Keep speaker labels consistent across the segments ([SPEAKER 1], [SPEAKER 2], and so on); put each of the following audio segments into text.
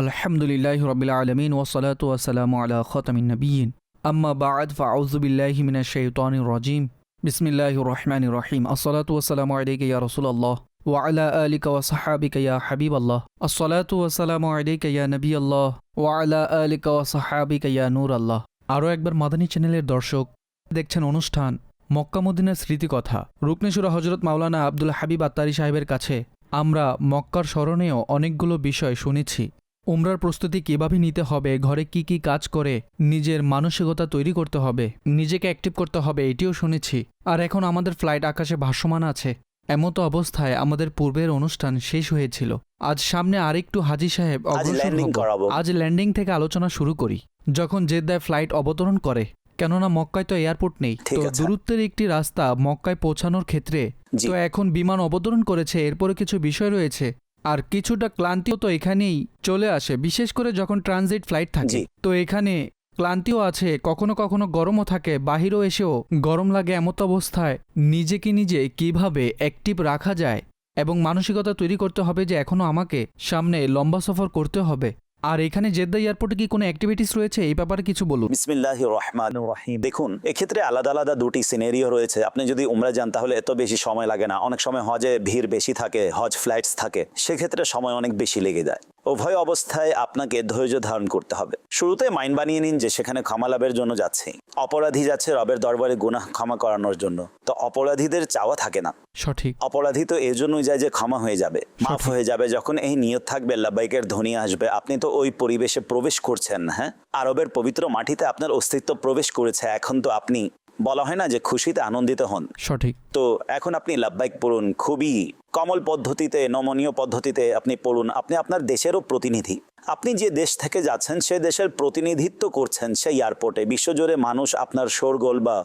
[SPEAKER 1] আলহামদুলিল্লাহি রাব্বিল আলামিন ওয়াসসালাতু ওয়াসসালামু আলা খাতামিন নাবিয়্যিন আম্মা বা'দ ফাআউযু বিল্লাহি মিনাশ শাইতানির রাজীম বিসমিল্লাহির রহমানির রহিম আসসালাতু ওয়াসসালামু আলাইকা ইয়া রাসূলুল্লাহ ওয়া আলা আলিকা ওয়া সাহবিকা ইয়া হাবিবাল্লাহ আসসালাতু ওয়াসসালামু আলাইকা ইয়া নবিয়াল্লাহ ওয়া আলা আলিকা ওয়া সাহবিকা ইয়া নূরাল্লাহ। আরও একবার মাদানী চ্যানেলের দর্শক দেখছেন অনুষ্ঠান মক্কা মদিনার স্মৃতিকথা। রুকনেশুরা হযরত মাওলানা আব্দুল হাবিব আত্তারি সাহেবের কাছে আমরা মক্কার স্মরণীয় অনেকগুলো বিষয় শুনেছি। উমরার প্রস্তুতি কীভাবে নিতে হবে, ঘরে কি কি কাজ করে নিজের মানসিকতা তৈরি করতে হবে, নিজেকে অ্যাক্টিভ করতে হবে, এটিও শুনেছি। আর এখন আমাদের ফ্লাইট আকাশে ভাসমান আছে। এমতো অবস্থায় আমাদের পূর্বের অনুষ্ঠান শেষ হয়েছিল। আজ সামনে আরেকটু হাজী সাহেব অগ্রসর হব। আজ ল্যান্ডিং থেকে আলোচনা শুরু করি। যখন জেদ্দায় ফ্লাইট অবতরণ করে, কেননা মক্কায় তো এয়ারপোর্ট নেই, তো দূরত্বের একটি রাস্তা মক্কায় পৌঁছানোর ক্ষেত্রে তো এখন বিমান অবতরণ করেছে, এরপরে কিছু বিষয় রয়েছে আর কিছুটা ক্লান্তিও তো এখানেই চলে আসে, বিশেষ করে যখন ট্রানজিট ফ্লাইট থাকে। তো এখানে ক্লান্তিও আছে, কখনো কখনো গরমও থাকে, বাহিরেও এসেও গরম লাগে। এমত অবস্থায় নিজেকে নিজে কিভাবে অ্যাক্টিভ রাখা যায় এবং মানসিকতা তৈরি করতে হবে যে এখনও আমাকে সামনে লম্বা সফর করতে হবে। আর এখানে জেদ্দা এয়ারপোর্টে কি কোনো অ্যাক্টিভিটিস রয়েছে, এই ব্যাপারে কিছু বলুন।
[SPEAKER 2] বিসমিল্লাহির রহমানির রহিম। দেখুন, এক্ষেত্রে আলাদা আলাদা দুটি সিনারিও রয়েছে। আপনি যদি উমরা যান তাহলে এত বেশি সময় লাগে না। অনেক সময় হজে ভিড় বেশি থাকে, হজ ফ্লাইটস থাকে, সেক্ষেত্রে সময় অনেক বেশি লেগে যায়। উভয় অবস্থায় আপনাকে ধৈর্য ধারণ করতে হবে। শুরুতে মাইন্ড বানিয়ে নিন যে সেখানে ক্ষমা লাভের জন্য যাচ্ছে। অপরাধী যাচ্ছে রবের দরবারে গুনাহ ক্ষমা করানোর জন্য। তো অপরাধীদের চাওয়া থাকে না,
[SPEAKER 1] সঠিক।
[SPEAKER 2] অপরাধী তো এই জন্যই যায় যে ক্ষমা হয়ে যাবে, মাফ হয়ে যাবে। যখন এই নিয়ত থাকবে, লাব্বাইকের ধ্বনি আসবে, আপনি তো ওই পরিবেশে প্রবেশ করছেন। হ্যাঁ, আরবের পবিত্র মাটিতে আপনার অস্তিত্ব প্রবেশ করেছে। এখন তো আপনি, বলা হয় না যে খুশিতে আনন্দিত হন,
[SPEAKER 1] সঠিক।
[SPEAKER 2] তো এখন আপনি লাব্বাইক পড়ুন, খুবই কমল পদ্ধতিতে, নমনীয় পদ্ধতিতে আপনি পড়ুন। আপনি আপনার দেশেরও প্রতিনিধি। আপনি যে দেশ থেকে যাচ্ছেন সে দেশের প্রতিনিধিত্ব করছেন সেই এয়ারপোর্টে। বিশ্বজুড়ে মানুষ আপনার শোরগোল বা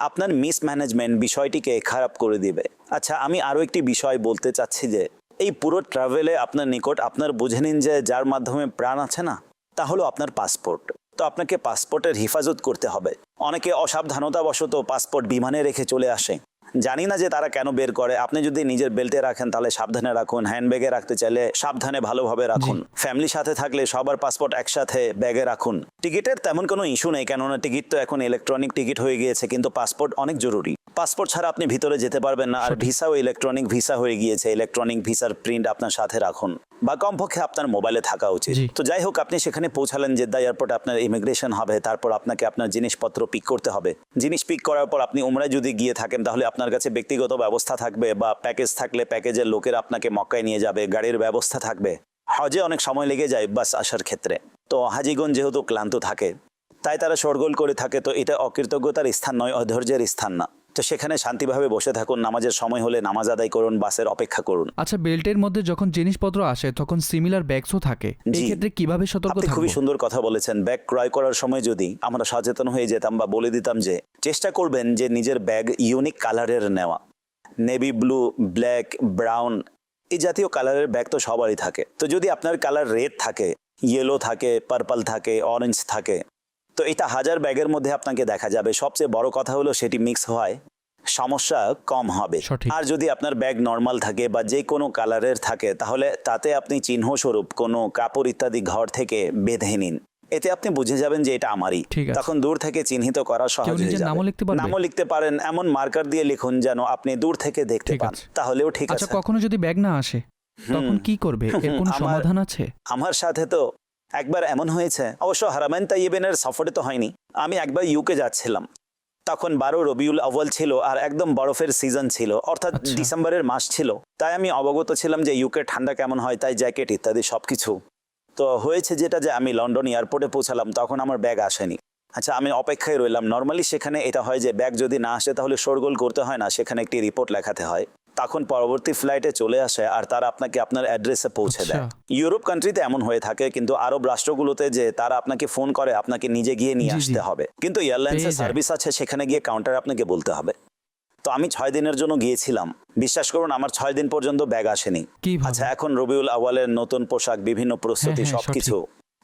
[SPEAKER 2] আপনার মিসম্যানেজমেন্ট বিষয়টিকে খারাপ করে দিবে। আচ্ছা, আমি আরও একটি বিষয় বলতে চাচ্ছি যে এই পুরো ট্রাভেলে আপনার নিকট আপনার বুঝে নিন যে যার মাধ্যমে প্রাণ আছে না, তা হলো আপনার পাসপোর্ট। তো আপনাকে পাসপোর্টের হেফাজত করতে হবে। অনেকে অসাবধানতাবশত পাসপোর্ট বিমানে রেখে চলে আসে। জানি না যে তারা কেন বের করে। আপনি যদি নিজের বেল্টে রাখেন তাহলে সাবধানে রাখুন, হ্যান্ডব্যাগে রাখতে চাইলে সাবধানে ভালোভাবে রাখুন, ফ্যামিলির সাথে থাকলে সবার পাসপোর্ট একসাথে ব্যাগে রাখুন। টিকিটের তেমন কোনো ইস্যু নেই, কেননা টিকিট তো এখন ইলেকট্রনিক টিকিট হয়ে গিয়েছে, কিন্তু পাসপোর্ট অনেক জরুরি। পাসপোর্ট ছাড়া আপনি ভিতরে যেতে পারবেন না। আর ভিসাও ইলেকট্রনিক ভিসা হয়ে গিয়েছে। ইলেকট্রনিক ভিসার প্রিন্ট আপনার সাথে রাখুন, বা কমপক্ষে আপনার মোবাইলে থাকা উচিত। তো যাই হোক, আপনি সেখানে পৌঁছালেন জেদ্দা এয়ারপোর্টে, আপনার ইমিগ্রেশন হবে, তারপর আপনাকে আপনার জিনিসপত্র পিক করতে হবে। জিনিস পিক করার পর আপনি উমরায় যদি গিয়ে থাকেন তাহলে আপনার কাছে ব্যক্তিগত ব্যবস্থা থাকবে, বা প্যাকেজ থাকলে প্যাকেজের লোকের আপনাকে মক্কায় নিয়ে যাবে, গাড়ির ব্যবস্থা থাকবে। হজে অনেক সময় লেগে যায় বাস আসার ক্ষেত্রে। তো হাজিগণ যেহেতু ক্লান্ত থাকে তাই তারা শোরগোল করে থাকে। তো এটা অকৃতজ্ঞতার স্থান নয়, অধৈর্যের স্থান না। তো সেখানে শান্তিভাবে বসে থাকুন, নামাজের সময় হলে নামাজ আদায় করুন, বাসের অপেক্ষা করুন।
[SPEAKER 1] আচ্ছা, বেল্টের মধ্যে যখন জিনিসপত্র আসে তখন সিমিলার ব্যাগসও থাকে, এই ক্ষেত্রে কিভাবে সতর্ক থাকব?
[SPEAKER 2] খুবই সুন্দর কথা বলেছেন। ব্যাগ ক্রয় করার সময় যদি আমরা সচেতন হয়ে যেতাম বা বলে দিতাম যে চেষ্টা করবেন যে নিজের ব্যাগ ইউনিক কালারের নেওয়া। নেভি ব্লু, ব্ল্যাক, ব্রাউন এই জাতীয় কালারের ব্যাগ তো সবারই থাকে। তো যদি আপনার কালার রেড থাকে, ইয়েলো থাকে, পার্পল থাকে, অরেঞ্জ থাকে, তো এটা হাজার ব্যাগের মধ্যে আপনাকে দেখা যাবে। সবচেয়ে বড় কথা হলো সেটি মিক্স হয়, সমস্যা কম হবে। আর যদি আপনার ব্যাগ নর্মাল থাকে বা যে কোনো কালারের থাকে, তাহলে তাতে আপনি চিহ্নস্বরূপ কোনো কাপড় ইত্যাদি ঘর থেকে বেঁধে নিন। এতে আপনি বুঝে যাবেন যে এটা আমারই। তখন দূর থেকে চিহ্নিত করা সহজ হয়ে যাবে। নামও লিখতে পারেন, এমন মার্কার দিয়ে লিখুন যেন আপনি দূর থেকে দেখতে পান, তাহলেও ঠিক আছে।
[SPEAKER 1] আচ্ছা, কখনো যদি ব্যাগ না আসে তখন কি করবে, এর কোনো সমাধান আছে?
[SPEAKER 2] আমার সাথে তো একবার এমন হয়েছে, অবশ্য হারামাইন তাইয়িবের সফরে তো হয়নি। আমি একবার ইউকে যাচ্ছিলাম, তখন 12 রবিউল আউয়াল ছিল আর একদম বরফের সিজন ছিল, অর্থাৎ ডিসেম্বরের মাস ছিল। তাই আমি অবগত ছিলাম যে ইউকে ঠান্ডা কেমন হয়, তাই জ্যাকেট ইত্যাদি সবকিছু। তো হয়েছে যেটা যে আমি লন্ডন এয়ারপোর্টে পৌঁছালাম, তখন আমার ব্যাগ আসেনি। আচ্ছা, আমি অপেক্ষায় রইলাম। নর্মালি সেখানে এটা হয় যে ব্যাগ যদি না আসে তাহলে শোরগোল করতে হয় না, সেখানে একটি রিপোর্ট লেখাতে হয়। তখন পরবর্তী ফ্লাইটে চলে আসে আর তারা আপনাকে আপনার অ্যাড্রেসে পৌঁছে দেয়। ইউরোপ কান্ট্রিতে এমন হয়ে থাকে, কিন্তু আরব রাষ্ট্রগুলোতে যে তারা আপনাকে ফোন করে, আপনাকে নিজে গিয়ে নিয়ে আসতে হবে। কিন্তু এয়ারলাইন্সের সার্ভিস আছে, সেখানে গিয়ে কাউন্টারে আপনাকে বলতে হবে। তো আমি 6 দিনের জন্য গিয়েছিলাম। বিশ্বাস করুন, আমার 6 দিন পর্যন্ত ব্যাগ আসেনি। আচ্ছা, এখন রবিউল আউয়ালের নতুন পোশাক, বিভিন্ন প্রস্তুতি, সবকিছু।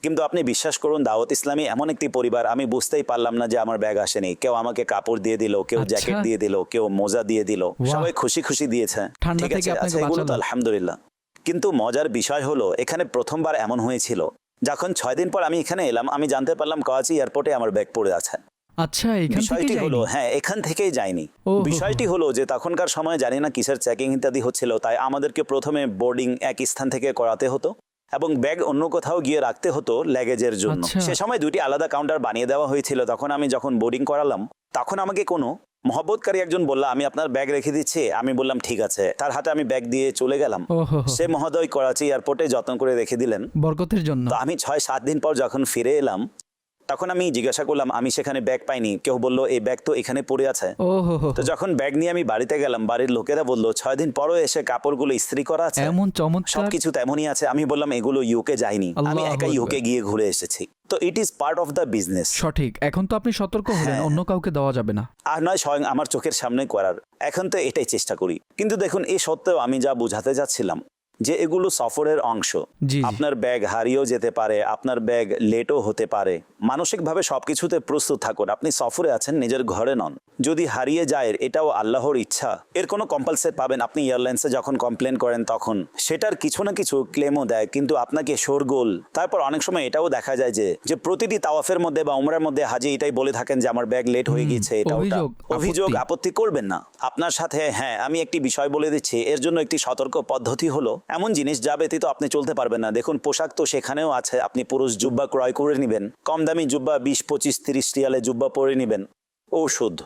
[SPEAKER 2] কিন্তু আপনি বিশ্বাস করুন, দাওয়াত ইসলামী এমন একটি পরিবার, আমি বুঝতেই পারলাম না যে আমার ব্যাগ আসেনি। কেউ আমাকে কাপড় দিয়ে দিল, কেউ জ্যাকেট দিয়ে দিল, কেউ মোজা দিয়ে দিল, সবাই খুশি খুশি দিয়েছে। ঠিক আছে, আচ্ছা, এগুলো তো আলহামদুলিল্লাহ। কিন্তু মজার বিষয় হলো, এখানে প্রথমবার এমন হয়েছিল যখন 6 দিন পর আমি এখানে এলাম, আমি জানতে পারলাম করাচি এয়ারপোর্টে আমার ব্যাগ পড়ে আছে।
[SPEAKER 1] আচ্ছা, এখান থেকে
[SPEAKER 2] বিষয়টি হলো,
[SPEAKER 1] যায়নি?
[SPEAKER 2] হ্যাঁ, এখান থেকেই যায়নি।
[SPEAKER 1] ও হো
[SPEAKER 2] বিষয়টি
[SPEAKER 1] হো।
[SPEAKER 2] হলো যে তখনকার সময় জানি না কিসের চেকিং ইত্যাদি হচ্ছিল, তাই আমাদেরকে প্রথমে বোর্ডিং এক স্থান থেকে করাতে হতো এবং ব্যাগ অন্য কোথাও গিয়ে রাখতে হতো ল্যাগেজের জন্য।
[SPEAKER 1] আচ্ছা।
[SPEAKER 2] সে সময় দুটি আলাদা কাউন্টার বানিয়ে দেওয়া হয়েছিল। তখন আমি যখন বোর্ডিং করালাম, তখন আমাকে কোনো মহব্বতকারী একজন বলল, আমি আপনার ব্যাগ রেখে দিচ্ছি। আমি বললাম ঠিক আছে, তার হাতে আমি ব্যাগ দিয়ে চলে গেলাম।
[SPEAKER 1] ও হো হো।
[SPEAKER 2] সে মহোদয় করাচি এয়ারপোর্টে যত্ন করে রেখে দিলেন।
[SPEAKER 1] বরকতের জন্য।
[SPEAKER 2] তো আমি 6-7 দিন পর যখন ফিরে এলাম, তখন আমি জিজ্ঞাসা করলাম, আমি সেখানে ব্যাগ পাইনি। কেউ বলল এই ব্যাগ তো এখানে পড়ে আছে।
[SPEAKER 1] ও হো হো।
[SPEAKER 2] তো যখন ব্যাগ নিয়ে আমি বাড়িতে গেলাম, বাড়ির লোকেরা বলল 6 দিন পরও এসে কাপড়গুলো ইস্ত্রি করা আছে,
[SPEAKER 1] এমন চমৎকার।
[SPEAKER 2] সবকিছু তেমনই আছে। আমি বললাম এগুলো ইউকে যায়নি, আমি
[SPEAKER 1] আল্লাহু
[SPEAKER 2] একা
[SPEAKER 1] আকবার।
[SPEAKER 2] ইউকে গিয়ে ঘুরে এসেছি। তো it is part of the business.
[SPEAKER 1] সঠিক। এখন তো আপনি সতর্ক হলেন,
[SPEAKER 2] হ্যাঁ।
[SPEAKER 1] অন্য কাউকে দেওয়া যাবে না।
[SPEAKER 2] আর নয় স্বয়ং আমার চোখের সামনে করার। এখন তো এটাই চেষ্টা করি। কিন্তু দেখুন, এ সত্ত্বেও আমি যা বোঝাতে যাচ্ছিলাম যে এগুলো সফরের অংশ।
[SPEAKER 1] জি জি।
[SPEAKER 2] আপনার ব্যাগ হারিয়েও যেতে পারে, আপনার ব্যাগ লেটও হতে পারে। মানসিকভাবে সবকিছুতে প্রস্তুত থাকুন। আপনি সফরে আছেন, নিজের ঘরে নন। যদি হারিয়ে যায়, এটাও আল্লাহর ইচ্ছা। এর কোনো কম্পালসারি পাবেন। আপনি এয়ারলাইন্সে যখন কমপ্লেন করেন, তখন সেটার কিছু না কিছু ক্লেমও দেয়, কিন্তু আপনাকে শোরগোল। তারপর অনেক সময় এটাও দেখা যায় যে প্রতিটি তাওয়াফের মধ্যে বা উমরার মধ্যে হাজি এটাই বলে থাকেন যে আমার ব্যাগ লেট হয়ে গেছে। এটা ওটা।
[SPEAKER 1] অভিযোগ,
[SPEAKER 2] অভিযোগ
[SPEAKER 1] আপত্তি।
[SPEAKER 2] আপত্তি করবেন না আপনার সাথে। হ্যাঁ, আমি একটি বিষয় বলে দিচ্ছি, এর জন্য একটি সতর্ক পদ্ধতি হলো, এমন জিনিস যা ব্যতীত আপনি চলতে পারবেন না। দেখুন, পোশাক তো সেখানেও আছে। আপনি পুরুষ জুব্বা ক্রয় করে নেবেন, কম দামি জুব্বা 20-25-30 রিয়ালে জুব্বা পরে নেবেন। ঔষধ,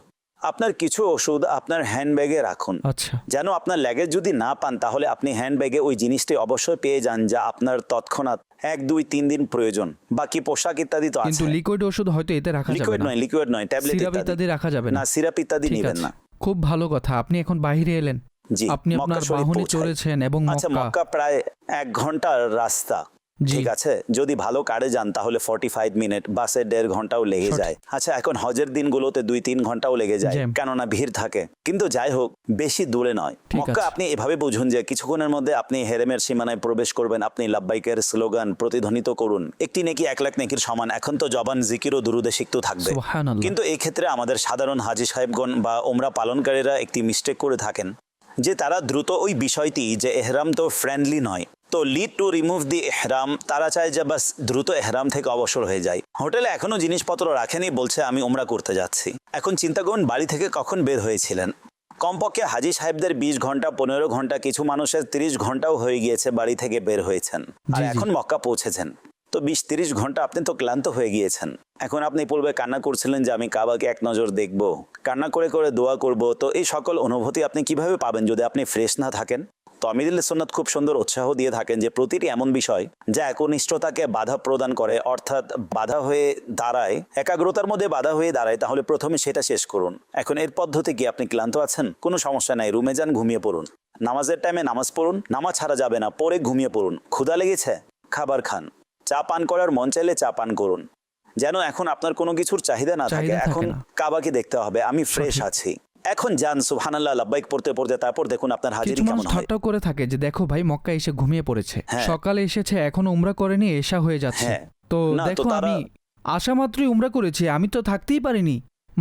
[SPEAKER 2] আপনার কিছু ওষুধ আপনার হ্যান্ডব্যাগে রাখুন,
[SPEAKER 1] আচ্ছা।
[SPEAKER 2] যেন আপনার লাগেজ যদি না পান, তাহলে আপনি হ্যান্ডব্যাগে ওই জিনিসটি অবশ্যই পেয়ে যান যা আপনার তৎক্ষণাৎ 1-2-3 দিন প্রয়োজন। বাকি পোশাক ইত্যাদি তো
[SPEAKER 1] কিন্তু
[SPEAKER 2] আছে।
[SPEAKER 1] লিকুইড ওষুধ হয়তো এতে রাখা যাবে
[SPEAKER 2] লিকুইড
[SPEAKER 1] না।
[SPEAKER 2] নয়, লিকুইড নয়, ট্যাবলেট
[SPEAKER 1] সিরাপ ইত্যাদি
[SPEAKER 2] ইত্যাদি
[SPEAKER 1] রাখা যাবে না।
[SPEAKER 2] না, সিরাপ ইত্যাদি
[SPEAKER 1] ঠিক
[SPEAKER 2] নেবেন
[SPEAKER 1] আছে।
[SPEAKER 2] না।
[SPEAKER 1] খুব ভালো কথা। আপনি এখন বাইরে এলেন,
[SPEAKER 2] জি,
[SPEAKER 1] আপনি
[SPEAKER 2] মক্কা
[SPEAKER 1] আপনার
[SPEAKER 2] শরীফ
[SPEAKER 1] বাহনে
[SPEAKER 2] পৌঁছাই।
[SPEAKER 1] চড়েছেন এবং
[SPEAKER 2] আচ্ছা,
[SPEAKER 1] মক্কা।
[SPEAKER 2] মক্কা প্রায় 1 ঘন্টার রাস্তা।
[SPEAKER 1] জি।
[SPEAKER 2] ঠিক আছে, যদি ভালো কারে যান তাহলে 45 মিনিট, বাসে 1.5 ঘন্টাও লেগে
[SPEAKER 1] সঠিক।
[SPEAKER 2] যায়। আচ্ছা, এখন হজের দিনগুলোতে 2-3 ঘন্টাও লেগে যায়,
[SPEAKER 1] জ্যাম।
[SPEAKER 2] কেননা ভিড় থাকে। কিন্তু যাই হোক, বেশি দূরে নয়।
[SPEAKER 1] ঠিক
[SPEAKER 2] মক্কা
[SPEAKER 1] আছে।
[SPEAKER 2] আপনি এভাবে বুঝুন যে কিছুক্ষণের মধ্যে আপনি হেরেমের সীমানায় প্রবেশ করবেন। আপনি লাব্বাইকের স্লোগান প্রতিধ্বনিত করুন। একটি নেকি 1 লাখ নেকির সমান। এখন তো জবান জিকির ও দুরুদে শিখতে থাকবে।
[SPEAKER 1] সুবহানাল্লাহ।
[SPEAKER 2] কিন্তু এই ক্ষেত্রে আমাদের সাধারণ হাজি সাহেবগণ বা ওমরা পালনকারীরা একটি মিস্টেক করে থাকেন, যে তারা দ্রুত ওই বিষয়টি যে এহরাম তো ফ্রেন্ডলি নয়, তো লিড টু রিমুভ দি এহরাম, তারা চায় যে বাস দ্রুত এহরাম থেকে অবসর হয়ে যায়। হোটেলে এখনো জিনিসপত্র রাখেনি, বলছে আমি ওমরা করতে যাচ্ছি। এখন চিন্তা করুন, বাড়ি থেকে কখন বের হয়েছিলেন। কমপক্ষে হাজি সাহেবদের 20 ঘন্টা 15 ঘন্টা, কিছু মানুষের 30 ঘন্টাও হয়ে গিয়েছে বাড়ি থেকে বের হয়েছেন, আর
[SPEAKER 1] জি, জি।
[SPEAKER 2] এখন মক্কা পৌঁছেছেন। তো 20-30 ঘন্টা আপনি তো ক্লান্ত হয়ে গিয়েছেন। এখন আপনি পূর্বে কান্না করছিলেন যে আমি কাবাকে এক নজর দেখব, কান্না করে করে দোয়া করব। তো এই সকল অনুভূতি আপনি কিভাবে পাবেন যদি আপনি ফ্রেশ না থাকেন? তো আমিরুল্লাহ সুন্নাত খুব সুন্দর উৎসাহ দিয়ে থাকেন যে প্রতিটি এমন বিষয় যা একনিষ্ঠতাকে বাধা প্রদান করে, অর্থাৎ বাধা হয়ে দাঁড়ায়, একাগ্রতার মধ্যে বাধা হয়ে দাঁড়ায়, তাহলে প্রথমে সেটা শেষ করুন। এখন এর পদ্ধতি কি? আপনি ক্লান্ত আছেন, কোনো সমস্যা নাই, রুমে যান, ঘুমিয়ে পড়ুন। নামাজের টাইমে নামাজ পড়ুন, নামাজ ছাড়া যাবে না, পরে ঘুমিয়ে পড়ুন। ক্ষুধা লেগেছে, খাবার খান। চা পান করার মন চাইলে চা পান করুন, যেন এখন আপনার কোনো কিছুর চাহিদা না থাকে।
[SPEAKER 1] চাহিদা থাকে
[SPEAKER 2] এখন
[SPEAKER 1] না।
[SPEAKER 2] কাবাকে দেখতে হবে, আমি ফ্রেশ
[SPEAKER 1] সঠিক।
[SPEAKER 2] আছি। এখন যান, সুবহানাল্লাহ লাব্বাইক পড়তে পড়তে, তারপর দেখুন আপনার হাজিরি
[SPEAKER 1] কিছু মানুষ
[SPEAKER 2] কেমন হয়।
[SPEAKER 1] ঠাট্টাও করে থাকে যে দেখো ভাই, মক্কা এসে ঘুমিয়ে পড়েছে,
[SPEAKER 2] হ্যাঁ।
[SPEAKER 1] সকালে এসেছে, এখনো উমরা করেনি, এশা হয়ে যাচ্ছে।
[SPEAKER 2] হ্যাঁ।
[SPEAKER 1] তো
[SPEAKER 2] না, তো
[SPEAKER 1] দেখো
[SPEAKER 2] তারা-
[SPEAKER 1] আমি আসা মাত্রই উমরা করেছি, আমি তো থাকতেই পারিনি।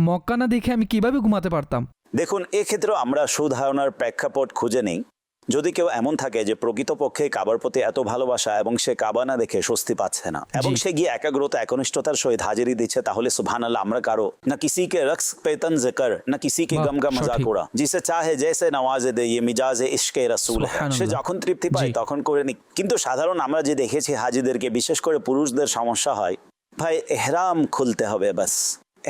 [SPEAKER 1] মক্কা না দেখে আমি কিভাবে ঘুমাতে পারতাম?
[SPEAKER 2] দেখুন, এক্ষেত্রেও আমরা সুধারণার প্রেক্ষাপট খুঁজে নেই। যদি কেউ এমন থাকে যে প্রকৃতপক্ষে কাবার প্রতি এত ভালোবাসা এবং সে কাবা না দেখে স্বস্তি পাচ্ছে না, এবং
[SPEAKER 1] জি।
[SPEAKER 2] সে গিয়ে একাগ্রতা একনিষ্ঠতার সহিত হাজিরি দিচ্ছে, তাহলে সুবহানাল্লাহ আমরা কারো না কিসি কে রক্স পে তঞ্জ কর, না কিসি কে
[SPEAKER 1] বাহ,
[SPEAKER 2] গম কা মজাক
[SPEAKER 1] সঠিক।
[SPEAKER 2] ওড়া, জিসে চাহে জैसे নওয়াজে দে, ये মিজাজ ইশকে রাসূল है।
[SPEAKER 1] সুবহানাল্লাহ।
[SPEAKER 2] সে যখন তৃপ্তি পায়
[SPEAKER 1] জি।
[SPEAKER 2] তখন করে নি। কিন্তু সাধারণ আমরা যে দেখেছি হাজিদেরকে, বিশেষ করে পুরুষদের সমস্যা হয়, ভাই এহরাম খুলতে হবে বাস।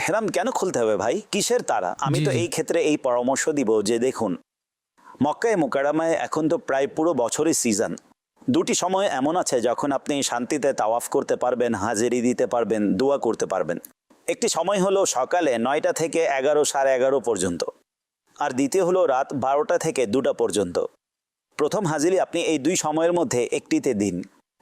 [SPEAKER 2] এহরাম কেন খুলতে হবে ভাই? কিসের তারা? আমি
[SPEAKER 1] জি,
[SPEAKER 2] তো
[SPEAKER 1] জি।
[SPEAKER 2] এই ক্ষেত্রে এই পরামর্শ দিব যে দেখুন, মক্কায় মুকাররমায় এখন তো প্রায় পুরো বছরই সিজন। দুটি সময় এমন আছে যখন আপনি শান্তিতে তাওয়াফ করতে পারবেন, হাজিরি দিতে পারবেন, দোয়া করতে পারবেন। একটি সময় হলো সকালে 9টা থেকে 11, 11:30 পর্যন্ত, আর দ্বিতীয় হলো রাত 12টা থেকে 2টা পর্যন্ত। প্রথম হাজিরি আপনি এই 2 সময়ের মধ্যে একটিতে দিন।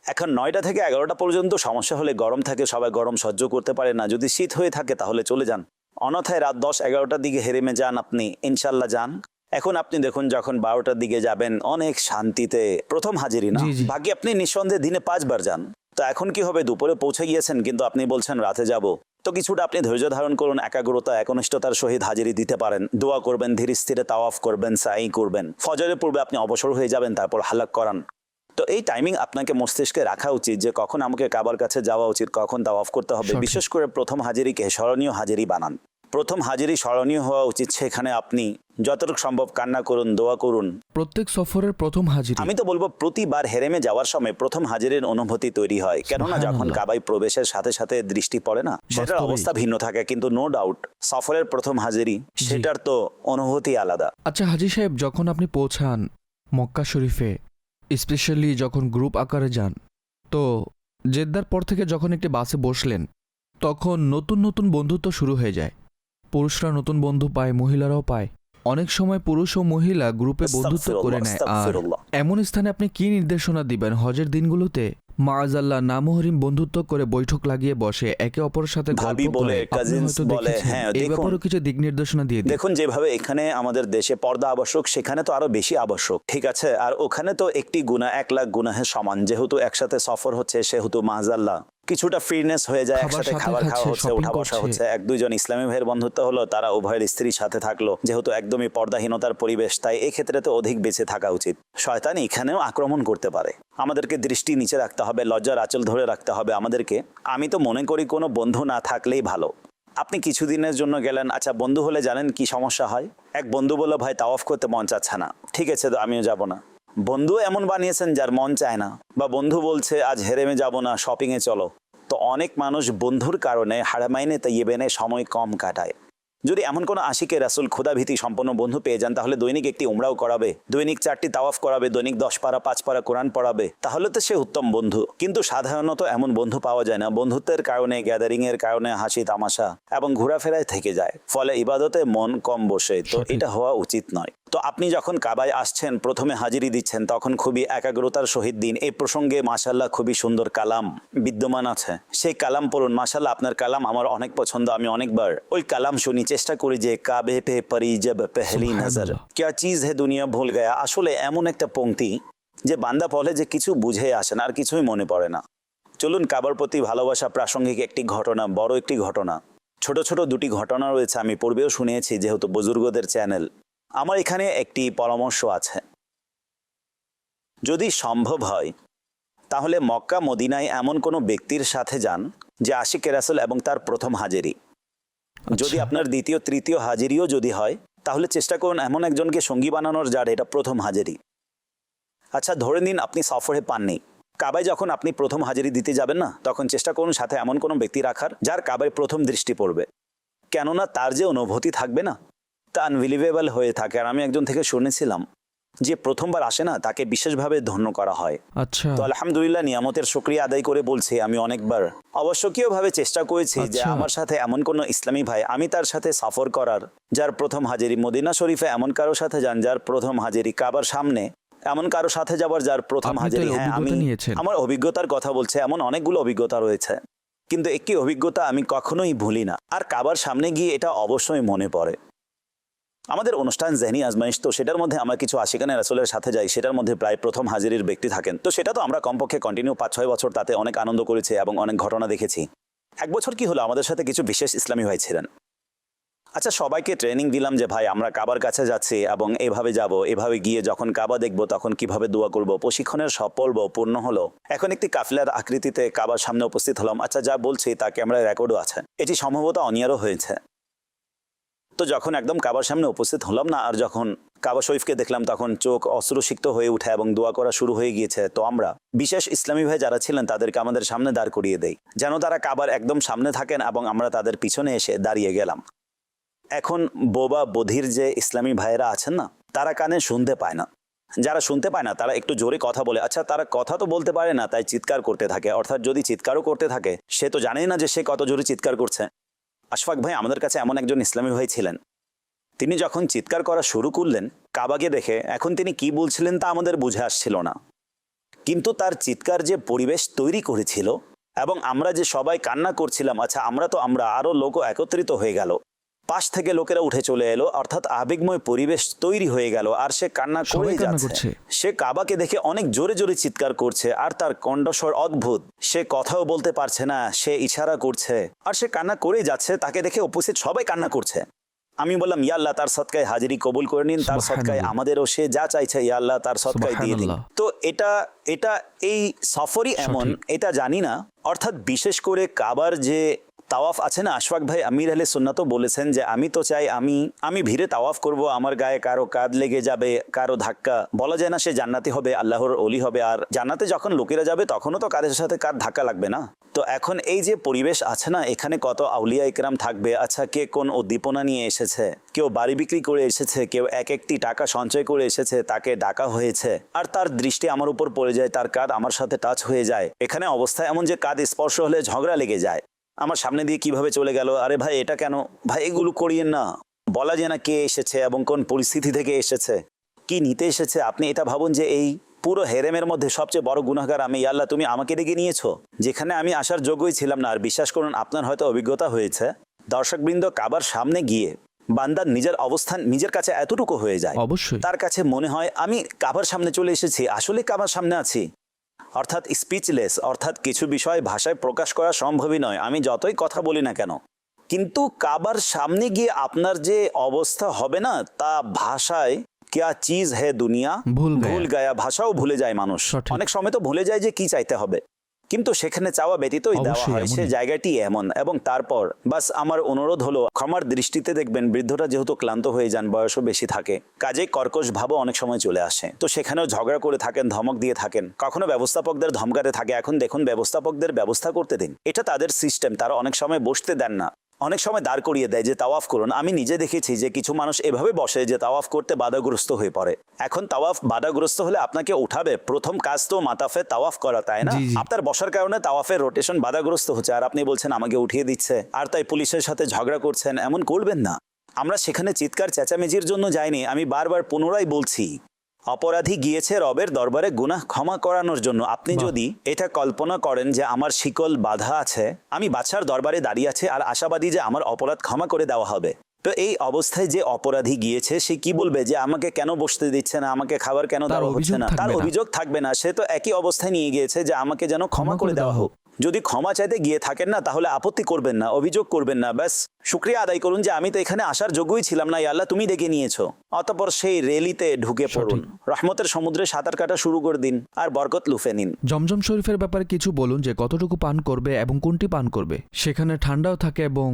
[SPEAKER 2] এখন 9টা থেকে 11টা পর্যন্ত সমস্যা হলে, গরম থাকে, সবাই গরম সহ্য করতে পারে না, যদি শীত হয়ে থাকে তাহলে চলে যান। অন্যথায় রাত 10-11টার দিকে হেরেমে যান, আপনি ইনশাল্লাহ যান। এখন আপনি দেখুন, যখন 12টার দিকে যাবেন অনেক শান্তিতে, প্রথম হাজিরি না,
[SPEAKER 1] জি, জি।
[SPEAKER 2] বাকি আপনি নিঃসন্দেহে দিনে 5 বার যান। তো এখন কি হবে? দুপুরে পৌঁছে গিয়েছেন কিন্তু আপনি বলছেন রাতে যাব। তো কিছুটা আপনি ধৈর্য ধারণ করুন, একাগ্রতা একনিষ্ঠতার সহিত হাজিরি দিতে পারেন, দোয়া করবেন, ধীরে স্থিরে তাওয়াফ করবেন, সাই করবেন। ফজরের পূর্বে আপনি অবসর হয়ে যাবেন, তারপর হালাক করান। তো এই টাইমিং আপনাকে মস্তিষ্কে রাখা উচিত যে কখন আমাকে কাবার কাছে যাওয়া উচিত, কখন তাওয়াফ করতে হবে।
[SPEAKER 1] সঠিক।
[SPEAKER 2] বিশেষ করে প্রথম হাজিরিকে স্মরণীয় হাজিরি বানান। প্রথম হাজিরি স্মরণীয় হওয়া উচিত, সেখানে আপনি যতটুকু সম্ভব কান্না করুন, দোয়া করুন।
[SPEAKER 1] প্রত্যেক সফরের প্রথম হাজিরি।
[SPEAKER 2] আমি তো বলবো প্রতিবার হেরেমে যাওয়ার সময় প্রথম হাজিরের অনুভূতি তৈরি হয়, কেননা যখন
[SPEAKER 1] সুবহানাল্লাহ।
[SPEAKER 2] কাবায় প্রবেশের সাথে সাথে দৃষ্টি পড়ে না, সেটার
[SPEAKER 1] বাস্তবেই।
[SPEAKER 2] অবস্থা ভিন্ন থাকে। কিন্তু নো ডাউট সফরের প্রথম হাজিরি, সেটার তো অনুভূতি আলাদা।
[SPEAKER 1] আচ্ছা হাজি সাহেব, যখন আপনি পৌঁছান মক্কা শরীফে, স্পেশালি যখন গ্রুপ আকারে যান, তো জেদ্দার পর থেকে যখন একটি বাসে বসলেন, তখন নতুন নতুন বন্ধুত্ব শুরু হয়ে যায়। পুরুষরা নতুন বন্ধু পায়, মহিলারাও পায়। অনেক সময় পুরুষ ও মহিলা গ্রুপে বন্ধুত্ব করে নেয়। আর
[SPEAKER 2] আস্তাগফিরুল্লাহ।
[SPEAKER 1] এমন স্থানে আপনি কি নির্দেশনা দিবেন হজের দিনগুলোতে মাআজাল্লাহ নামহরিম বন্ধুত্ব করে বৈঠক লাগিয়ে বসে একে অপরের সাথে গল্প
[SPEAKER 2] ভাবি বলে,
[SPEAKER 1] করে? আপনি
[SPEAKER 2] cousins
[SPEAKER 1] হয়তো
[SPEAKER 2] বলে,
[SPEAKER 1] দেখেছেন।
[SPEAKER 2] হ্যাঁ,
[SPEAKER 1] এই
[SPEAKER 2] দেখুন।
[SPEAKER 1] ব্যাপারেও কিছু দিক নির্দেশনা দিয়ে দিন।
[SPEAKER 2] দেখুন, যেভাবে এখানে আমাদের দেশে পর্দা আবশ্যক, সেখানে তো আরো বেশি আবশ্যক, ঠিক আছে? আর ওখানে তো একটি গুনাহ 1 লাখ গুনাহের সমান। যেহেতু একসাথে সফর হচ্ছে, সেহেতু মাআজাল্লাহ কিছুটা ফ্রিনেস হয়ে যায়,
[SPEAKER 1] খাবার
[SPEAKER 2] একসাথে
[SPEAKER 1] সাথে
[SPEAKER 2] খাবার খাওয়া
[SPEAKER 1] খাচ্ছে,
[SPEAKER 2] হচ্ছে,
[SPEAKER 1] shopping
[SPEAKER 2] উঠা বসা
[SPEAKER 1] করছে।
[SPEAKER 2] হচ্ছে। 1-2 জন ইসলামী ভাইয়ের বন্ধুত্ব হলো, তারা উভয়ের স্ত্রীর সাথে থাকলো, যেহেতু একদমই পর্দাহীনতার পরিবেশ, তাই এক্ষেত্রে তো অধিক বেঁচে থাকা উচিত। শয়তান এখানেও আক্রমণ করতে পারে, আমাদেরকে দৃষ্টি নিচে রাখতে হবে, লজ্জার আঁচল ধরে রাখতে হবে আমাদেরকে। আমি তো মনে করি কোনো বন্ধু না থাকলেই ভালো। আপনি কিছুদিনের জন্য গেলেন, আচ্ছা বন্ধু হলে জানেন কি সমস্যা হয়? এক বন্ধু বলল, ভাই তাওয়াফ করতে মন চাচ্ছে না, ঠিক আছে তো আমিও যাব না। বন্ধু এমন বানিয়েছেন যার মন চায় না, বা বন্ধু বলছে আজ হেরেমে যাব না, শপিং এ চলো। তো অনেক মানুষ বন্ধুর কারণে হারামাইনে তাইয়েবেনে সময় কম কাটায়। যদি এমন কোনো আশিকে রাসূল ক্ষুধাভীতি সম্পন্ন বন্ধু পেয়ে যান, তাহলে দৈনিক একটি উমরাও করাবে, দৈনিক 4টি তাওয়াফ করাবে, দৈনিক 10 পারা 5 পারা কোরআন পড়াবে, তাহলে তো সে উত্তম বন্ধু। কিন্তু সাধারণত এমন বন্ধু পাওয়া যায় না। বন্ধুত্বের কারণে, গ্যাদারিং এর কারণে হাসি তামাশা এবং ঘোরাফেরায় থেকে যায়, ফলে ইবাদতে মন কম বসে। তো
[SPEAKER 1] সঠিক।
[SPEAKER 2] এটা হওয়া উচিত নয়। তো আপনি যখন কাবায় আসছেন, প্রথমে হাজিরি দিচ্ছেন, তখন খুবই একাগ্রতার সহিত দিন। এই প্রসঙ্গে মাশাআল্লাহ খুবই সুন্দর কালাম বিদ্যমান আছে, সেই কালাম পড়ুন। মাশাআল্লাহ আপনার কালাম আমার অনেক পছন্দ, আমি অনেকবার ওই কালাম শুনি, চেষ্টা করি যে কাবে পে পরি জব পেহলি নজর ক্যা চিজ হে দুনিয়া ভুল গয়া। আসলে এমন একটা পংক্তি যে বান্দা বলে যে কিছু বুঝে আসে না, আর কিছুই মনে পড়ে না। চলুন, কাবার প্রতি ভালোবাসা প্রাসঙ্গিক একটি ঘটনা, বড় একটি ঘটনা, ছোট ছোট 2টি ঘটনা রয়েছে, আমি পূর্বেও শুনিয়েছি, যেহেতু বুজুর্গদের চ্যানেল। আমার এখানে একটি পরামর্শ আছে, যদি সম্ভব হয় তাহলে মক্কা মদিনায় এমন কোনো ব্যক্তির সাথে যান যে আশিকে রাসূল এবং তার প্রথম হাজিরি। যদি
[SPEAKER 1] আচ্ছা।
[SPEAKER 2] আপনার দ্বিতীয় তৃতীয় হাজিরিও যদি হয়, তাহলে চেষ্টা করুন এমন একজনকে সঙ্গী বানানোর যার এটা প্রথম হাজিরি। আচ্ছা ধরে নিন আপনি সফরে পাননি, কাবায় যখন আপনি প্রথম হাজিরি দিতে যাবেন না, তখন চেষ্টা করুন সাথে এমন কোনো ব্যক্তি রাখার যার কাবায় প্রথম দৃষ্টি পড়বে। কেননা তার যে অনুভূতি থাকবে না, তা আনবিলিভেবল হয়ে থাকে। আর আমি একজন থেকে শুনেছিলাম যে প্রথমবার আসে না, তাকে বিশেষভাবে ধন্য করা হয়।
[SPEAKER 1] আচ্ছা।
[SPEAKER 2] তো আলহামদুলিল্লাহ, নিয়ামতের শুকরিয়া আদায় করে বলছি, আমি অনেকবার অবশ্যকীয়ভাবে চেষ্টা করেছি যে
[SPEAKER 1] আচ্ছা।
[SPEAKER 2] আমার সাথে এমন কোনো ইসলামী ভাই, আমি তার সাথে সফর করার, যার প্রথম হাজিরি। মদিনা শরীফে এমন কারো সাথে যান যার প্রথম হাজিরি, কাবার সামনে এমন কারো সাথে যাবার যার প্রথম
[SPEAKER 1] আপনি তো
[SPEAKER 2] হাজিরি।
[SPEAKER 1] এর
[SPEAKER 2] হ্যাঁ, আমি
[SPEAKER 1] অভিজ্ঞতা নিয়েছেন।
[SPEAKER 2] আমার অভিজ্ঞতার কথা বলছি, এমন অনেকগুলো অভিজ্ঞতা রয়েছে, কিন্তু একটি অভিজ্ঞতা আমি কখনোই ভুলি না। আর কাবার সামনে গিয়ে এটা অবশ্যই মনে পড়ে। আমাদের অনুষ্ঠান জেহনি আজমাইশ, তো সেটার মধ্যে আমরা কিছু আশিকানে রাসূলের সাথে যাই, সেটার মধ্যে প্রায় প্রথম হাজিরির ব্যক্তি থাকেন। তো সেটা তো আমরা কমপক্ষে কন্টিনিউ 5-6 বছর তাতে অনেক আনন্দ করেছি এবং অনেক ঘটনা দেখেছি। এক বছর কি হলো, আমাদের সাথে কিছু বিশেষ ইসলামী ভাই ছিলেন। আচ্ছা, সবাইকে ট্রেনিং দিলাম যে ভাই আমরা কাবার কাছে যাচ্ছি এবং এভাবে যাব, এভাবে গিয়ে যখন কাবা দেখব তখন কিভাবে দোয়া করব। প্রশিক্ষণের সব পর্ব পূর্ণ হলো। এখন একটি কাফিলার আকৃতিতে কাবার সামনে উপস্থিত হলাম। আচ্ছা, যা বলছি তা ক্যামেরায় রেকর্ডও আছে, এটি সম্ভবত অনিয়ারও হয়েছে। তো যখন একদম কাবার সামনে উপস্থিত হলাম না, আর যখন কাবা শরীফকে দেখলাম, তখন চোখ অশ্রুসিক্ত হয়ে উঠে এবং দোয়া করা শুরু হয়ে গিয়েছে। তো আমরা বিশেষ ইসলামী ভাই যারা ছিলেন তাদেরকে আমাদের সামনে দাঁড় করিয়ে দেই, যেন তারা কাবার একদম সামনে থাকেন, এবং আমরা তাদের পিছনে এসে দাঁড়িয়ে গেলাম। এখন বোবা বধির যে ইসলামী ভাইয়েরা আছেন না, তারা কানে শুনতে পায় না। যারা শুনতে পায় না তারা একটু জোরে কথা বলে। আচ্ছা, তারা কথা তো বলতে পারে না, তাই চিৎকার করতে থাকে। অর্থাৎ যদি চিৎকারও করতে থাকে, সে তো জানেই না যে সে কত জোরে চিৎকার করছে। আশফাক ভাই আমাদের কাছে এমন একজন ইসলামী ভাই ছিলেন, তিনি যখন চিৎকার করা শুরু করলেন কাবাকে দেখে, এখন তিনি কি বলছিলেন তা আমাদের বুঝে আসছিল না, কিন্তু তার চিৎকার যে পরিবেশ তৈরি করেছিল এবং আমরা যে সবাই কান্না করছিলাম, আচ্ছা আমরা আরো লোক একত্রিত হয়ে গেল, পাশ থেকে লোকেরা উঠে চলে এলো, অর্থাৎ আবেগময় পরিবেশ তৈরি হয়ে গেল। আর সে কান্না
[SPEAKER 1] সবাই
[SPEAKER 2] করে
[SPEAKER 1] কান্না
[SPEAKER 2] যাচ্ছে,
[SPEAKER 1] করছে।
[SPEAKER 2] সে কাবাকে দেখে অনেক জোরে জোরে চিৎকার করছে, আর তার কণ্ঠস্বর অদ্ভুত, সে কথাও বলতে পারছে না, সে ইশারা করছে আর সে কান্না করে যাচ্ছে। তাকে দেখে উপস্থিত সবাই কান্না করছে। আমি বললাম ইয়া আল্লাহ তার সদকায় হাজিরি কবুল করে নিন, তার সদকায় আমাদেরও সে যা চাইছে ইয়া আল্লাহ তার সদকায় দিয়ে দিন। তো এটা এই সফরই এমন, এটা জানি না। অর্থাৎ বিশেষ করে কাবার যে তাওয়াফ আছে না, আশফাক ভাই আমির আহলে সুন্নাতও বলেছেন যে আমি তো চাই আমি ভিড়ে তাওয়াফ করব, আমার গায়ে কারো কাঁধ লেগে যাবে, কারো ধাক্কা, বলা যায় না সে জান্নাতি হবে, আল্লাহর ওলি হবে। আর জান্নাতে যখন লোকেরা যাবে তখনও তো কাদের সাথে কার ধাক্কা লাগবে না। তো এখন এই যে পরিবেশ আছে না, এখানে কত আউলিয়া ইকরাম থাকবে। আচ্ছা, কে কোন উদ্দীপনা নিয়ে এসেছে, কেউ বাড়ি বিক্রি করে এসেছে, কেউ একটি টাকা সঞ্চয় করে এসেছে, তাকে ডাকা হয়েছে, আর তার দৃষ্টি আমার উপর পড়ে যায়, তার কাঁধ আমার সাথে টাচ হয়ে যায়। এখানে অবস্থা এমন যে কাঁধ স্পর্শ হলে ঝগড়া লেগে যায়, আমার সামনে দিয়ে কিভাবে চলে গেল, আরে ভাই এটা কেন, ভাই এগুলো করিয়েন না। বলা যায় না কে এসেছে এবং কোন পরিস্থিতি থেকে এসেছে, কি নিতে এসেছে। আপনি এটা ভাবুন যে এই পুরো হেরেমের মধ্যে সবচেয়ে বড় গুনাহগার আমি, আল্লাহ তুমি আমাকে ডেকে নিয়েছো যেখানে আমি আসার যোগ্যই ছিলাম না। আর বিশ্বাস করুন, আপনার হয়তো অভিজ্ঞতা হয়েছে, দর্শকবৃন্দ কাবার সামনে গিয়ে বান্দার নিজের অবস্থান নিজের কাছে এতটুকু হয়ে যায়, অবশ্যই তার কাছে মনে হয় আমি কাবার সামনে চলে এসেছি, আসলে কাবার সামনে আছি। অর্থাৎ স্পিচলেস, অর্থাৎ কিছু বিষয় ভাষায় প্রকাশ করা সম্ভবই নয়, আমি যতই কথা বলি না কেন। কিন্তু কাবার সামনে গিয়ে আপনার যে অবস্থা হবে না, তা ভাষায় क्या चीज है दुनिया ভুল গায়া, ভাষাও ভুলে যায় মানুষ। অনেক সময় তো ভুলে যায় যে কি চাইতে হবে, কিন্তু সেখানে চাওয়া ব্যতীতই দেওয়া হয়, সে জায়গাটি এমন। এবং তারপর বাস আমার অনুরোধ হলো, ক্ষমার দৃষ্টিতে দেখবেন, বৃদ্ধরা যেহেতু ক্লান্ত হয়ে যান, বয়সও বেশি থাকে, কাজে কর্কশ ভাবও অনেক সময় চলে আসে, তো সেখানেও ঝগড়া করে থাকেন, ধমক দিয়ে থাকেন, কখনো ব্যবস্থাপকদের ধমকাতে থাকে। এখন দেখুন, ব্যবস্থাপকদের ব্যবস্থা করতে দিন, এটা তাদের সিস্টেম, তারা অনেক সময় বসতে দেন না, অনেক সময় দাঁড় করিয়ে দেয় যে তাওয়াফ করুন। আমি নিজে দেখেছি যে কিছু মানুষ এভাবে বসে যে তাওয়াফ করতে বাধাগ্রস্ত হয়ে পড়ে। এখন তাওয়াফ বাধাগ্রস্ত হলে আপনাকে উঠাবে, প্রথম কাজ তো মাতাফে তাওয়াফ করা, তাই না? আপনার বসার কারণে তাওয়াফের রোটেশন বাধাগ্রস্ত হচ্ছে, আর আপনি বলছেন আমাকে উঠিয়ে দিচ্ছে, আর তাই পুলিশের সাথে ঝগড়া করছেন। এমন করবেন না। আমরা সেখানে চিৎকার চেঁচামেচির জন্য যাইনি। আমি বারবার পুনরায় বলছি, অপরাধী গিয়েছে রবের দরবারে গুনাহ ক্ষমা করানোর জন্য। আপনি যদি এটা কল্পনা করেন যে আমার শিকল বাধা আছে, আমি বাদশার দরবারে দাঁড়িয়ে আছে আর আশাবাদী যে আমার অপরাধ ক্ষমা করে দেওয়া হবে, তো এই অবস্থায় যে অপরাধী গিয়েছে সে কি বলবে যে আমাকে কেন বসতে দিচ্ছে না, আমাকে খাবার কেন দেওয়া হচ্ছে না? তার অভিযোগ থাকবে না, সে তো একই অবস্থায় নিয়ে গিয়েছে যে আমাকে যেন ক্ষমা করে দেওয়া হোক। যদি ক্ষমা চাইতে গিয়ে থাকেন না, তাহলে আপত্তি করবেন না, অভিযোগ করবেন না, ব্যাস শুকরিয়া আদায় করুন যে আমি তো এখানে আসার যোগ্যই ছিলাম না, আল্লাহ তুমি ডেকে নিয়েছো। অতঃপর সেই রেলিতে ঢুকে পড়ুন, রহমতের সমুদ্রে সাঁতার কাটা শুরু করে দিন আর বরকত লুফে নিন।
[SPEAKER 1] জমজম শরীফের ব্যাপারে কিছু বলুন, যে কতটুকু পান করবে এবং কোনটি পান করবে। সেখানে ঠান্ডাও থাকে এবং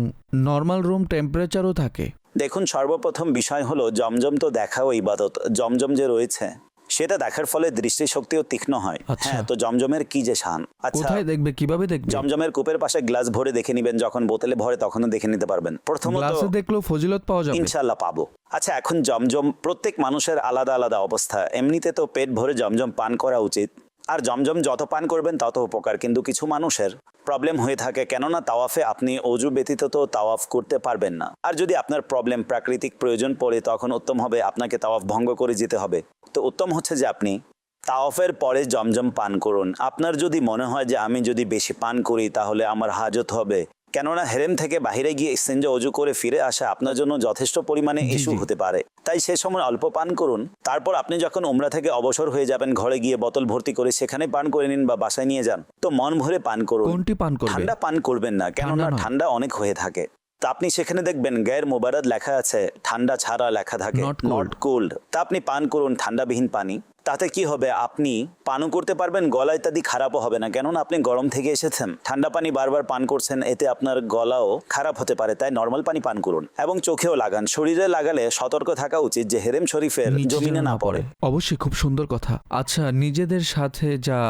[SPEAKER 1] নর্মাল রুম টেম্পারেচারও থাকে।
[SPEAKER 2] দেখুন, সর্বপ্রথম বিষয় হলো জমজম তো দেখাও ইবাদত। জমজম যে রয়েছে সেটা দেখার ফলে দৃষ্টিশক্তিও তীক্ষ্ণ হয়। হ্যাঁ, তো জমজমের কি যে শান। আচ্ছা,
[SPEAKER 1] কোথায় দেখবে, কিভাবে দেখবে?
[SPEAKER 2] জমজমের কূপের পাশে গ্লাস ভরে দেখে নেবেন, যখন বোতলে ভরে তখনও দেখে নিতে পারবেন। প্রথমত
[SPEAKER 1] গ্লাসে দেখলেও ফজিলত পাওয়া যাবে,
[SPEAKER 2] ইনশাআল্লাহ পাবো। আচ্ছা, এখন জমজম প্রত্যেক মানুষের আলাদা আলাদা অবস্থা। এমনিতে তো পেট ভরে জমজম পান করা উচিত, আর জমজম যত পান করবেন তত উপকার। কিন্তু কিছু মানুষের প্রবলেম হয়ে থাকে, কেননা তাওয়াফে আপনি অজু ব্যতীত তো তাওয়াফ করতে পারবেন না। আর যদি আপনার প্রবলেম প্রাকৃতিক প্রয়োজন পড়ে, তখন উত্তম হবে আপনাকে তাওয়াফ ভঙ্গ করে যেতে হবে। তো উত্তম হচ্ছে যে আপনি তাওয়াফের পরে জমজম পান করুন। আপনার যদি মনে হয় যে আমি যদি বেশি পান করি তাহলে আমার হাজত হবে, কেননা হেরেম থেকে বাহিরে গিয়ে ইস্তেঞ্জা অজু করে ফিরে আসা আপনার জন্য যথেষ্ট পরিমাণে ইস্যু হতে পারে, তাই সে সময় অল্প পান করুন। তারপর আপনি যখন উমরা থেকে অবসর হয়ে যাবেন, ঘরে গিয়ে বোতল ভর্তি করে সেখানে পান করে নিন বা বাসায় নিয়ে যান। তো মন ভরে পান করুন।
[SPEAKER 1] কোনটি পান করবেন?
[SPEAKER 2] ঠান্ডা পান করবেন না, কেননা ঠান্ডা অনেক হয়ে থাকে। তা আপনি সেখানে দেখবেন গায়ের মোবারদ লেখা আছে, ঠান্ডা ছাড়া লেখা থাকে নট কোল্ড। তা আপনি পান করুন ঠান্ডাবিহীন পানি। তাতে কি হবে, আপনি পানও করতে পারবেন, গলা ইত্যাদি খারাপও হবে না, কেননা আপনি গরম থেকে এসেছেন, ঠান্ডা পানি বারবার পান করছেন, এতে আপনার গলাও খারাপ হতে পারে। তাই নর্মাল পানি পান করুন এবং চোখেও লাগান। শরীরে লাগালে সতর্ক থাকা উচিত যে হেরেম শরীফের জমিনে না পড়ে।
[SPEAKER 1] অবশ্যই, খুব সুন্দর কথা। আচ্ছা, নিজেদের সাথে যা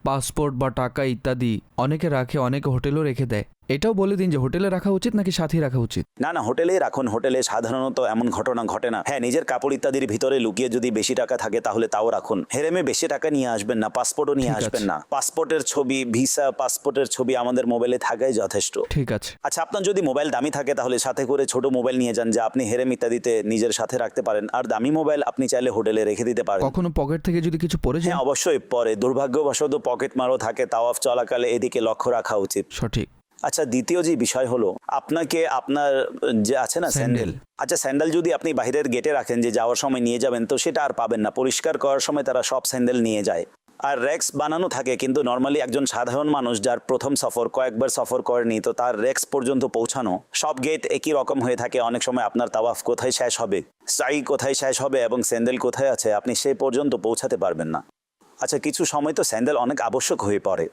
[SPEAKER 1] পাসপোর্ট বা টাকা ইত্যাদি অনেকে রাখে, অনেকে হোটেলও রেখে দেয়, এটাও বলে দিন যে হোটেলে রাখা উচিত নাকি সাথে রাখা উচিত?
[SPEAKER 2] না, হোটেলেই রাখুন। হোটেলে সাধারণত এমন ঘটনা ঘটে না। হ্যাঁ, নিজের কাপড় ইত্যাদির ভিতরে লুকিয়ে যদি বেশি টাকা থাকে তাহলে তাও রাখুন। হেরেমে বেশি টাকা নিয়ে আসবেন না, পাসপোর্টও নিয়ে আসবেন না। পাসপোর্টের ছবি, ভিসা, পাসপোর্টের ছবি আমাদের মোবাইলে থাকাই যথেষ্ট।
[SPEAKER 1] ঠিক আছে।
[SPEAKER 2] আচ্ছা, আপনার যদি মোবাইল দামি থাকে তাহলে সাথে করে ছোট মোবাইল নিয়ে যান, যা আপনি হেরেম ইত্যাদিতে নিজের সাথে রাখতে পারেন। আর দামি মোবাইল আপনি চাইলে হোটেলে রেখে দিতে পারেন।
[SPEAKER 1] কখনো পকেট থেকে যদি কিছু পড়ে যায়?
[SPEAKER 2] হ্যাঁ, অবশ্যই পরে। দুর্ভাগ্যবশত পকেট মারও থাকে, তাওয়াফ চলাকালে এদিকে লক্ষ্য রাখা উচিত।
[SPEAKER 1] সঠিক।
[SPEAKER 2] আচ্ছা, দ্বিতীয় যে বিষয় হলো, আপনাকে আপনার যে আছে না স্যান্ডেল, আচ্ছা স্যান্ডেল যদি আপনি বাইরের গেটে রাখেন যে যাওয়ার সময় নিয়ে যাবেন, তো সেটা আর পাবেন না। পরিষ্কার করার সময় তারা সব স্যান্ডেল নিয়ে যায়। আর রেক্স বানানো থাকে, কিন্তু নর্মালি একজন সাধারণ মানুষ যার প্রথম সফর, কয়েকবার সফর করেনি, তো তার রেক্স পর্যন্ত পৌঁছানো, সব গেট একই রকম হয়ে থাকে। অনেক সময় আপনার তাওয়াফ কোথায় শেষ হবে, সাই কোথায় শেষ হবে এবং স্যান্ডেল কোথায় আছে, আপনি সেই পর্যন্ত পৌঁছাতে পারবেন না। আচ্ছা, কিছু সময় তো স্যান্ডেল অনেক আবশ্যক হয়ে পড়ে।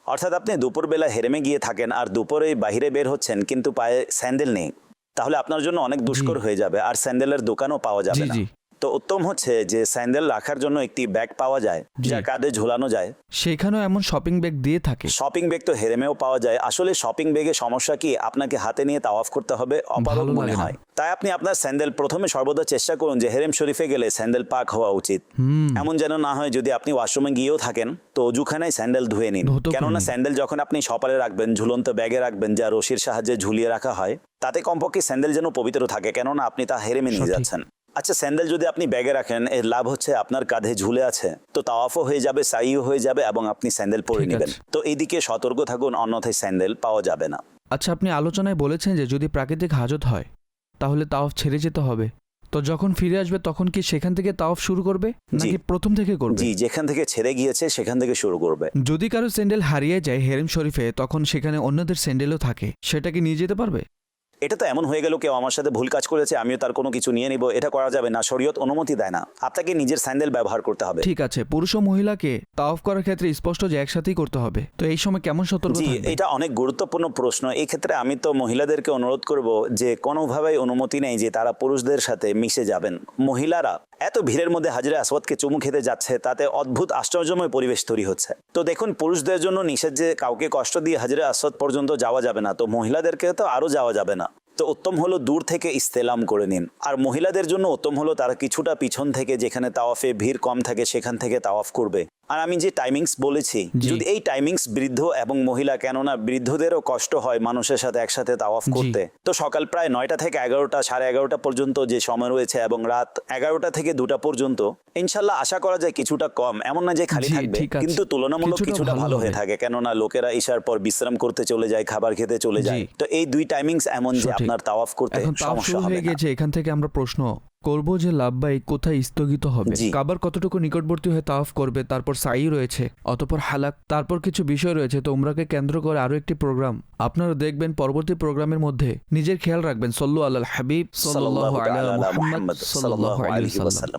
[SPEAKER 2] অর্থাৎ আপনি দুপুরবেলা হেরেমে গিয়ে থাকেন আর দুপুরে বাইরে বের হচ্ছেন, কিন্তু পায়ে স্যান্ডেল নেই, তাহলে আপনার জন্য অনেক দুষ্কর হয়ে যাবে, আর স্যান্ডেলের দোকানও পাওয়া যাবে না। তো উত্তম হচ্ছে যে স্যান্ডেল রাখার জন্য একটি ব্যাগ পাওয়া যায়, যা কাঁধে ঝোলানো যায়।
[SPEAKER 1] সেখানেও এমন শপিং ব্যাগ দিয়ে থাকে।
[SPEAKER 2] শপিং ব্যাগ তো হেরেমেও পাওয়া যায়। আসলে শপিং ব্যাগে সমস্যা কি, আপনাকে হাতে নিয়ে তাওয়াফ করতে হবে, অপারগ মনে হয়। তাই আপনি আপনার স্যান্ডেল প্রথমে সর্বদা চেষ্টা করুন যে হেরেম শরীফে গেলে স্যান্ডেল পাক হওয়া উচিত। এমন যেন না হয় যদি আপনি ওয়াশরুমে গিয়েও থাকেন তো অজুখানায় স্যান্ডেল ধুয়ে নিন, কেননা স্যান্ডেল যখন আপনি সপালে রাখবেন, ঝুলন্ত ব্যাগে রাখবেন যা রশির সাহায্যে ঝুলিয়ে রাখা হয়, তাতে কমপক্ষে স্যান্ডেল যেন পবিত্র থাকে, কেননা আপনি তা হেরেমে নিয়ে যাচ্ছেন। আচ্ছা, স্যান্ডেল যদি আপনি ব্যাগে রাখেন, এর লাভ হচ্ছে আপনার কাঁধে ঝুলে আছে, তো তাওয়াফও হয়ে যাবে, সাইও হয়ে যাবে এবং আপনি স্যান্ডেল পরে নেবেন। তো এইদিকে সতর্ক থাকুন, অন্যথায় স্যান্ডেল পাওয়া যাবে না।
[SPEAKER 1] আচ্ছা, আপনি আলোচনায় বলেছেন যে যদি প্রাকৃতিক হাজত হয় তাহলে তাওয়াফ ছেড়ে যেতে হবে, তো যখন ফিরে আসবে তখন কি সেখান থেকে তাওয়াফ শুরু করবে নাকি প্রথম থেকে করবে?
[SPEAKER 2] জি, যেখান থেকে ছেড়ে গিয়েছে সেখান থেকে শুরু করবে।
[SPEAKER 1] যদি কারো স্যান্ডেল হারিয়ে যায় হেরেম শরীফে, তখন সেখানে অন্যদের স্যান্ডেলও থাকে, সেটা কি নিয়ে যেতে পারবে?
[SPEAKER 2] এটা তো এমন হয়ে গেল কেউ আমার সাথে ভুল কাজ করেছে, আমিও তার কোনো কিছু নিয়ে নিব, এটা করা যাবে না, শরীয়ত অনুমতি দেয় না। আপনাকে নিজের স্যান্ডেল ব্যবহার করতে হবে।
[SPEAKER 1] ঠিক আছে, পুরুষ ও মহিলাকে তাওয়াফ করার ক্ষেত্রে স্পষ্ট যে একসাথেই করতে হবে, তো এই সময় কেমন সতর্ক
[SPEAKER 2] জি,
[SPEAKER 1] থাকবে?
[SPEAKER 2] এটা অনেক গুরুত্বপূর্ণ প্রশ্ন। এই ক্ষেত্রে আমি তো মহিলাদেরকে অনুরোধ করব যে কোনোভাবেই অনুমতি নেই যে তারা পুরুষদের সাথে মিশে যাবেন। মহিলারা এত ভিড়ের মধ্যে হাজরে আসওয়াদকে চুমু খেতে যাচ্ছে, তাতে অদ্ভুত আশ্চর্যময় পরিবেশ তৈরি হচ্ছে। তো দেখুন, পুরুষদের জন্য নিষেধ যে কাউকে কষ্ট দিয়ে হাজরে আসওয়াদ পর্যন্ত যাওয়া যাবে না, তো মহিলাদেরকে তো আরো যাওয়া যাবে না। তো উত্তম হলো দূর থেকে ইস্তেলাম করে নিন। আর মহিলাদের জন্য উত্তম হলো তারা কিছুটা পিছন থেকে, যেখানে তাওয়াফে ভিড় কম থাকে সেখান থেকে তাওয়াফ করবে। আর আমি যে টাইমিংস বলেছি, যদি এই টাইমিংস বৃদ্ধ এবং মহিলা, কেননা বৃদ্ধদেরও কষ্ট হয় মানুষের সাথে একসাথে তাওয়াফ করতে, তো সকাল প্রায় 9টা থেকে 11টা, 11:30 পর্যন্ত যে সময় রয়েছে এবং রাত 11টা থেকে 2টা পর্যন্ত, ইনশাল্লাহ আশা করা যায় কিছুটা কম, এমন না যে খালি থাকবে, কিন্তু তুলনামূলক কিছুটা ভালো হয়ে থাকে, কেননা লোকেরা ঈশার পর বিশ্রাম করতে চলে যায়, খাবার খেতে চলে যায়। তো এই দুই টাইমিংস এমন যে আপনার তাওয়াফ করতে সমস্যা হবে না।
[SPEAKER 1] এখান থেকে আমরা প্রশ্ন করব যে লাব্বাইক কোথায় স্থগিত হবে, কাবার কতটুকু নিকটবর্তী হয়ে তাওয়াফ করবে, তারপর সাই রয়েছে, অতঃপর হালাক, তারপর কিছু বিষয় রয়েছে। তো উমরাকে কেন্দ্র করে আরো একটি প্রোগ্রাম আপনারা দেখবেন। পরবর্তী প্রোগ্রামের মধ্যে নিজের খেয়াল রাখবেন। সল্লু আলাল হাবিব সাল্লাল্লাহু আলা মুহাম্মদ সাল্লাল্লাহু আলাইহি ওয়াসাল্লাম।